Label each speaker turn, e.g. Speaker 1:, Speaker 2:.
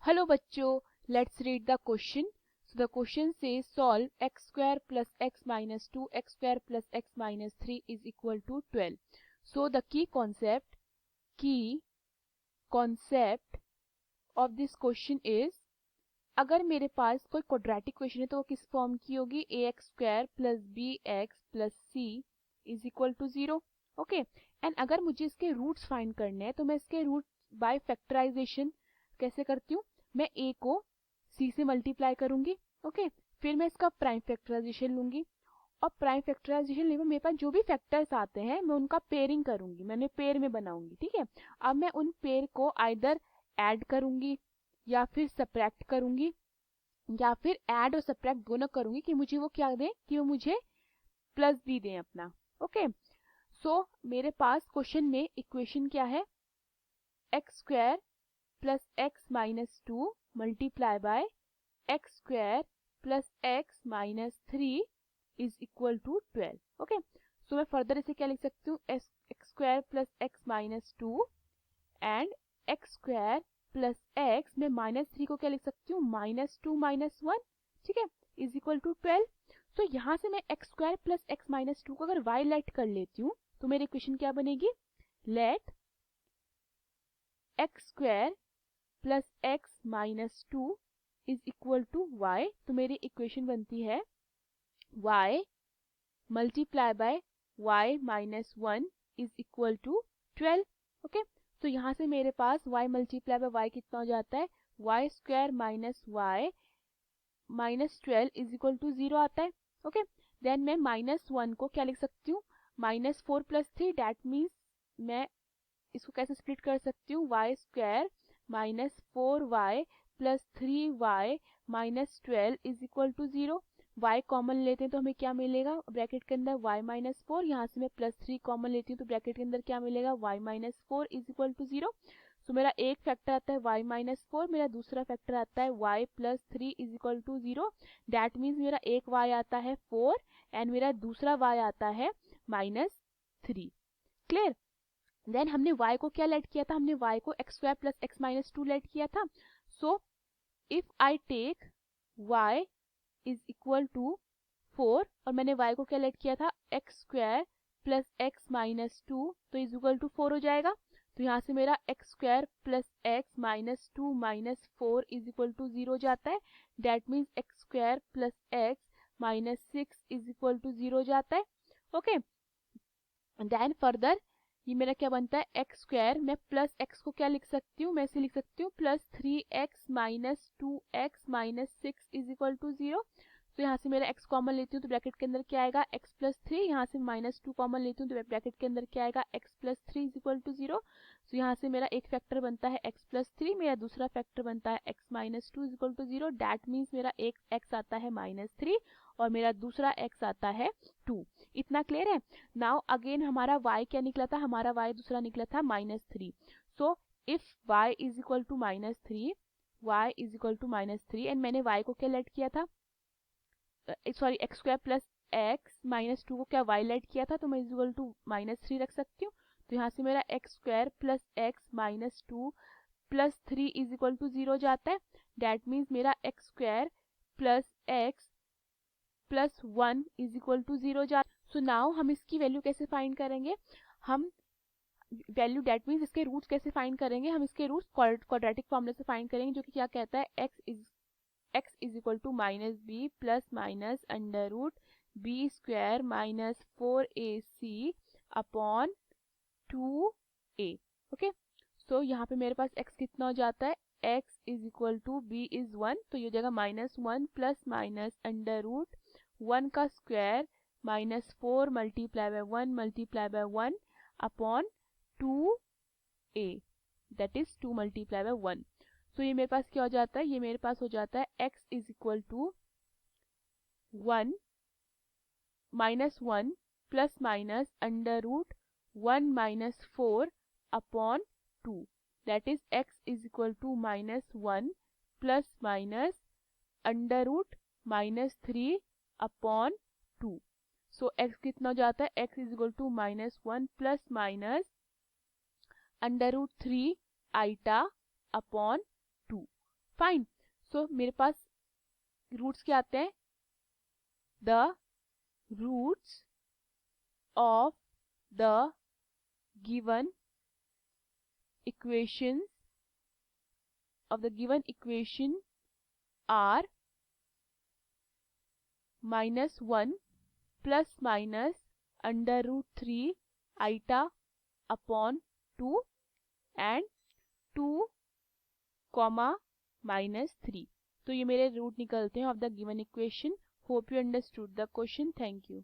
Speaker 1: Hello bachcho, let's read the question. So the question says solve x square plus x minus 2 x square plus x minus 3 is equal to 12. So the key concept of this question is, अगर मेरे पास कोई quadratic question है तो वो किस form की होगी, A X square plus B X plus C is equal to 0. Okay, and अगर मुझे इसके रूट्स फाइंड करने हैं तो मैं इसके रूट बाय फैक्टराइजेशन कैसे करती हूँ, मैं ए को सी से मल्टीप्लाई करूंगी. ओके, फिर मैं इसका प्राइम फैक्टराइजेशन लूंगी और प्राइम फैक्टराइजेशन लेकर मेरे पास जो भी फैक्टर्स आते हैं मैं उनका पेयरिंग करूंगी, मैंने पेयर में बनाऊंगी. ठीक है, अब मैं उन पेयर को आइदर ऐड करूंगी या फिर सब्ट्रैक्ट करूंगी या फिर ऐड और सब्ट्रैक्ट दोनों करूंगी कि मुझे वो क्या दें, कि वो मुझे प्लस भी दें अपना. ओके, सो मेरे पास क्वेश्चन में इक्वेशन क्या है, X square plus X minus 2 multiply by X square plus X minus 3 is equal to 12. Okay, so मैं फर्दर इसे क्या लिख सकती हूँ, X square plus X minus 2 and X square plus X में माइनस 3 को क्या लिख सकती हूँ, माइनस 2 माइनस 1. ठीक है, इज इक्वल टू 12. सो यहाँ से मैं x square plus X minus 2 को अगर वाई लेट कर लेती हूँ तो मेरी इक्वेशन क्या बनेगी, let X square plus X minus 2 is equal to Y. तो मेरी इक्वेशन बनती है y multiply by y minus 1 is equal to 12. Okay, तो यहाँ से मेरे पास y मल्टीप्लाई बाय y कितना हो जाता है, y square minus y minus 12 is equal to 0 आता है. ओके, देन मैं माइनस 1 को क्या लिख सकती हूँ, माइनस 4 प्लस 3, डैट मीन्स मैं इसको कैसे स्प्लिट कर सकती हूँ, y square minus 4y plus 3y minus 12 is equal to 0. y common लेते हैं तो हमें क्या मिलेगा, ब्रैकेट के अंदर y माइनस 4, यहाँ से मैं प्लस 3 कॉमन लेती हूँ तो ब्रैकेट के अंदर क्या मिलेगा, y minus 4 is equal to 0. So मेरा एक फैक्टर आता है y माइनस 4, मेरा दूसरा फैक्टर आता है y plus 3 is equal to 0. That means मेरा एक y आता है 4 एंड मेरा दूसरा y आता है माइनस 3. क्लियर. देन हमने y को क्या लेट किया था, हमने y को X square plus X minus 2 let किया था. So if I take y is equal to 4 और मैंने y को क्या लेट किया था, X square plus X minus 2, तो इज इक्वल टू 4 हो जाएगा. तो यहाँ से मेरा X square plus X minus 2 minus 4 is equal to 0 हो जाता है. That means X square plus X minus 6 is equal to 0 हो जाता है. ओके, देन फर्दर ये मेरा क्या बनता है, एक्स स्क्वायर, मैं प्लस एक्स को क्या लिख सकती हूँ, मैं इसे लिख सकती हूँ plus 3x minus 2x minus 6 is equal to 0. तो यहाँ से मेरा x कॉमन लेती हूँ तो ब्रैकेट के अंदर क्या आएगा, x प्लस 3, यहाँ से माइनस 2 कॉमन लेती हूँ तो ब्रैकेट के अंदर क्या आएगा, x plus 3 is equal to 0. तो यहाँ से मेरा एक फैक्टर बनता है x प्लस 3, मेरा दूसरा फैक्टर बनता है x minus 2 is equal to 0. That means मेरा एक x आता है माइनस 3 और मेरा दूसरा x आता है 2. इतना क्लियर है. नाउ अगेन हमारा y क्या निकला था, हमारा y दूसरा निकला था minus 3. So if y is equal to minus 3, y is equal to minus 3 and मैंने y को क्या लेट किया था, sorry X square plus X minus 2 को क्या y लेट किया था, तो मैं इज इक्वल टू माइनस 3 रख सकती हूँ. तो यहाँ से मेरा X square plus X minus 2 plus 3 is equal to 0 जाता है. डैट मीन्स मेरा X square plus X plus 1 is equal to 0 जाता है. सो नाउ हम इसकी वैल्यू कैसे फाइंड करेंगे, हम वैल्यू डैट मीन्स इसके रूट्स कैसे फाइंड करेंगे, हम इसके रूट्स क्वाड्रेटिक फॉर्मूले से फाइंड करेंगे जो कि क्या कहता है, x is equal to minus B plus minus under root B square minus 4ac upon 2a. Okay, so यहाँ पे मेरे पास x कितना हो जाता है, x is equal to b is 1, तो ये हो जाएगा minus 1 plus minus under root 1 का square minus 4 multiply by 1 multiply by 1 upon 2a, that is 2 multiply by 1. तो ये मेरे पास क्या हो जाता है, ये मेरे पास हो जाता है x is equal to 1 minus 1 plus minus under root 1 minus 4 upon 2, that is x is equal to minus 1 plus minus under root minus 3 upon 2. So x कितना हो जाता है, x is equal to minus 1 plus minus under root 3 iota upon 2. Fine. So मेरे पास roots क्या आते हैं, the roots of the given equation are -1 ± √3 iota upon 2 and 2, -3। तो ये मेरे रूट निकलते हैं of the given equation. Hope you understood the question. Thank you.